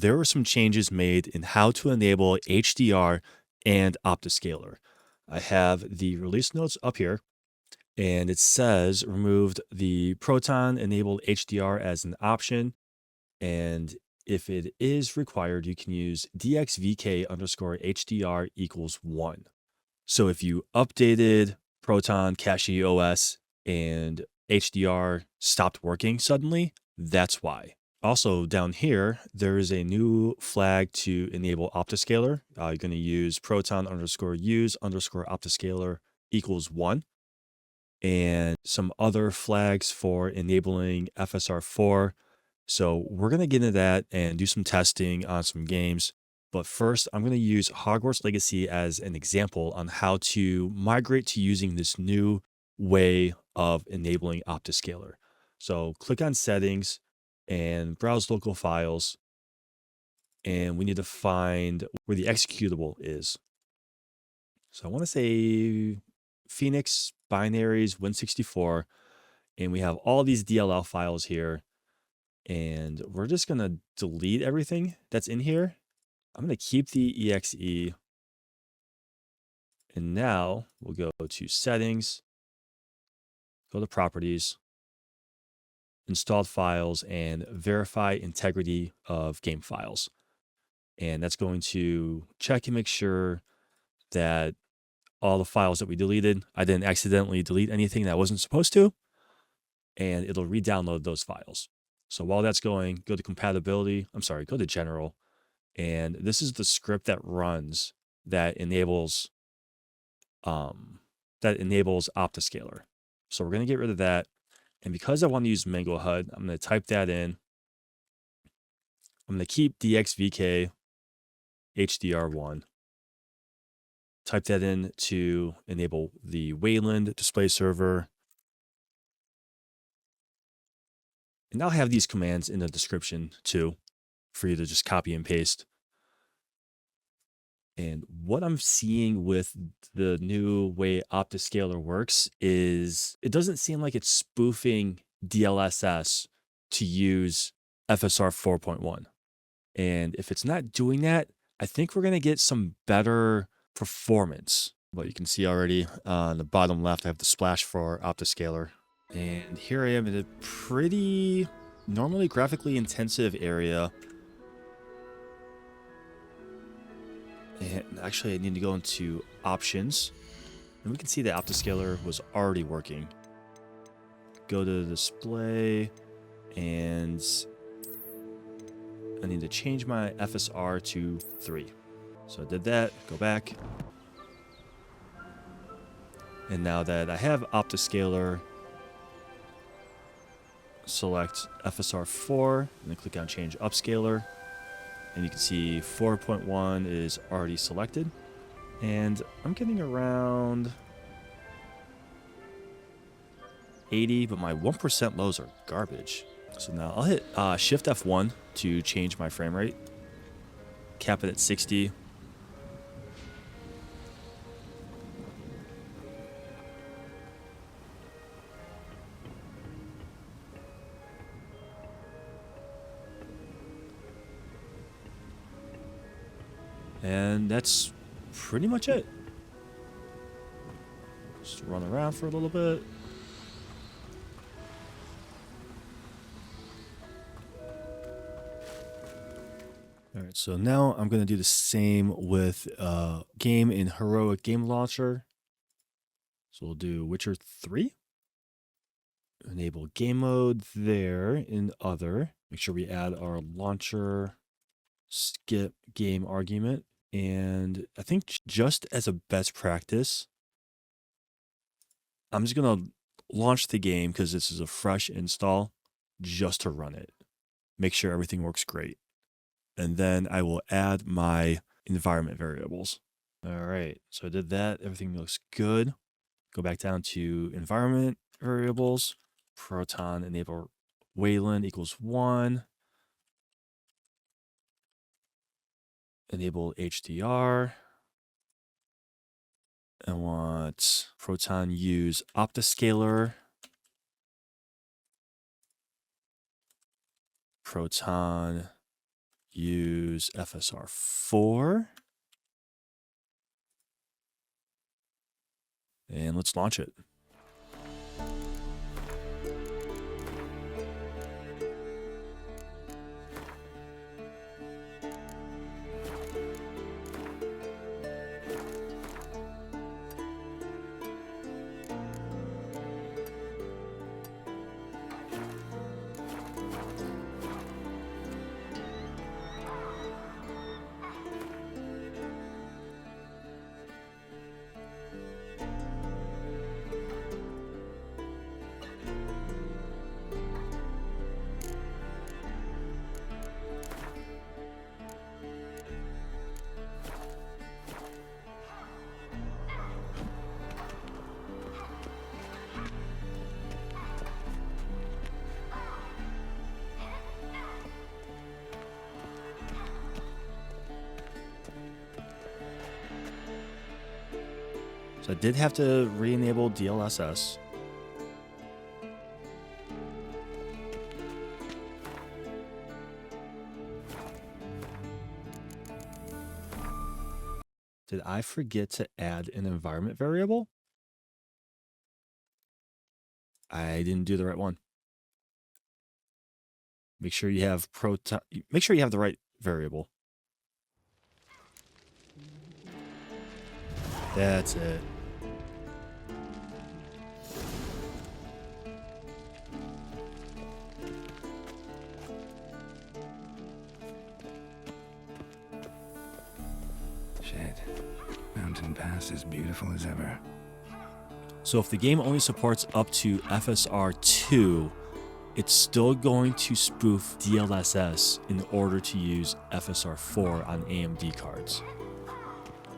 there were some changes made in how to enable HDR and Optiscaler. I have the release notes up here, and it says removed the Proton enabled HDR as an option. And if it is required, you can use DXVK underscore HDR equals 1. So if you updated Proton CachyOS and HDR stopped working suddenly, that's why. Also down here, there is a new flag to enable Optiscaler. You're going to use Proton underscore use underscore Optiscaler equals 1. And some other flags for enabling FSR 4. So we're going to get into that and do some testing on some games. But first, I'm going to use Hogwarts Legacy as an example on how to migrate to using this new way of enabling Optiscaler. So click on Settings and browse local files. And we need to find where the executable is. So I want to say Phoenix, binaries, Win64. And we have all these DLL files here. And we're just going to delete everything that's in here. I'm going to keep the exe. And now we'll go to Settings, go to Properties, Installed Files, and Verify Integrity of Game Files. And that's going to check and make sure that all the files that we deleted, I didn't accidentally delete anything that I wasn't supposed to. And it'll re-download those files. So while that's going, go to Compatibility. Go to General. And this is the script that runs that enables Optiscaler. So we're going to get rid of that. And because I want to use Mango HUD, I'm going to type that in. I'm going to keep DXVK HDR1. Type that in to enable the Wayland display server. And I'll have these commands in the description too, for you to just copy and paste. And what I'm seeing with the new way Optiscaler works is it doesn't seem like it's spoofing DLSS to use FSR 4.1. And if it's not doing that, I think we're going to get some better performance. But you can see already on the bottom left, I have the splash for Optiscaler. And here I am in a pretty normally graphically intensive area. And actually, I need to go into Options. And we can see that Optiscaler was already working. Go to Display. And I need to change my FSR to 3. So I did that. Go back. And now that I have Optiscaler, select FSR 4. And then click on Change Upscaler. And you can see 4.1 is already selected. And I'm getting around 80, but my 1% lows are garbage. So now I'll hit Shift F1 to change my frame rate. Cap it at 60. And that's pretty much it. Just run around for a little bit. All right, so now I'm going to do the same with game in Heroic Game Launcher. So we'll do Witcher 3. Enable game mode there in other. Make sure we add our launcher skip game argument. And I think just as a best practice, I'm just going to launch the game because this is a fresh install just to run it. Make sure everything works great. And then I will add my environment variables. All right, so I did that. Everything looks good. Go back down to environment variables. Proton enable Wayland equals 1. Enable HDR. I want Proton use Optiscaler. Proton use FSR 4. And let's launch it. So I did have to re-enable DLSS. Did I forget to add an environment variable? I didn't do the right one. Make sure you have make sure you have the right variable. That's it. Shit. Mountain Pass is beautiful as ever. So if the game only supports up to FSR 2, it's still going to spoof DLSS in order to use FSR 4 on AMD cards.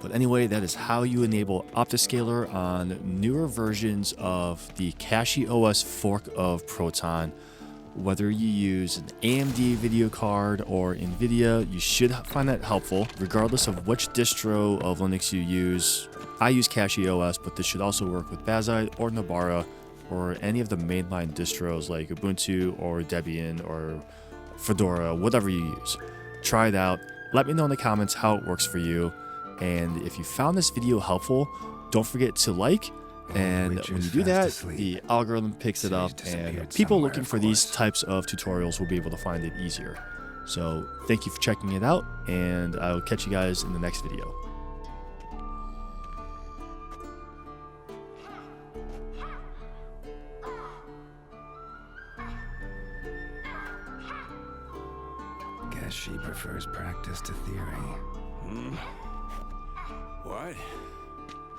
But anyway, that is how you enable Optiscaler on newer versions of the CachyOS fork of Proton. Whether you use an AMD video card or Nvidia, you should find that helpful, regardless of which distro of Linux you use. I use CachyOS, but this should also work with Bazzite or Nobara or any of the mainline distros like Ubuntu or Debian or Fedora, whatever you use. Try it out. Let me know in the comments how it works for you. And if you found this video helpful, don't forget to like. And when you do that, the algorithm picks it up, and people looking for these types of tutorials will be able to find it easier. So thank you for checking it out, and I will catch you guys in the next video. Guess she prefers practice to theory. What?